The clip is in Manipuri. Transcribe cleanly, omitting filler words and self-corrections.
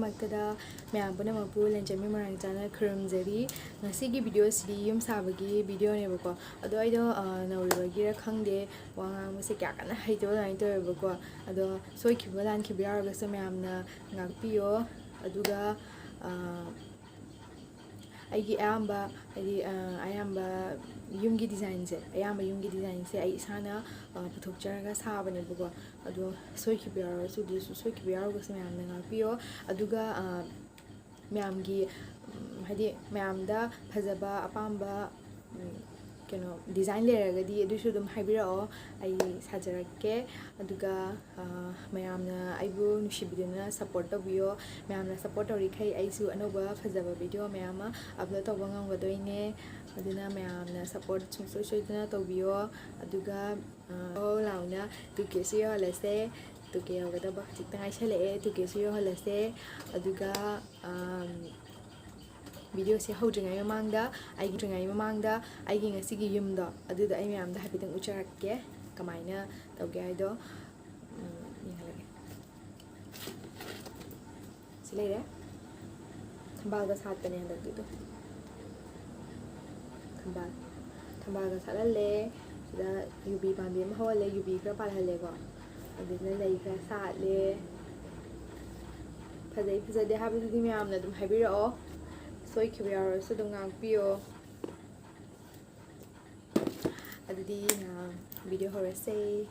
Maktada, Mayabana Mapu, Lanchenbi Moirangcha, Kuramzari, Nasigi video city, Sabagi, video never. Although I don't know Gira Kangde, Wang Musikan, I don't like to ever. Although so Kibalan Kibia, Samamna, Nagpio, Aduga. I am Yungi designs. I am a Yungi designs. I sana Putukjaraga Sabane Bugo. Ado Soikibiaro, so this Soikibiaro was Mam Pio, Aduga Mamgi Hadi Mamda, Hazaba, Apamba. Design layer di edu shudum haibira ai sajarake aduga mayamna aibu nushibiduna support tabiyo mayamna support tori khai aisu anoba fazaba video mayama upload tawba ngamgadoine aduna mayamna support chungso soiduna tabiyo aduga launa tukesi holase tuke yogadaba chitang aishale tukesi holase aduga video se hojingai mamangda aigi jingai mamangda aigi ngasigi yumda aduda ai mayamda hapitang ucharakke kamaina tawge aido ningalage silere thambalga satane handagdu thambalga salalle sida yubi bambi ma hawale yubi kra palhalle ko aduna lei kra satle phazai habidi mayamna dum habiro Soy Kibiaro, so don't Pio. I did video horror say.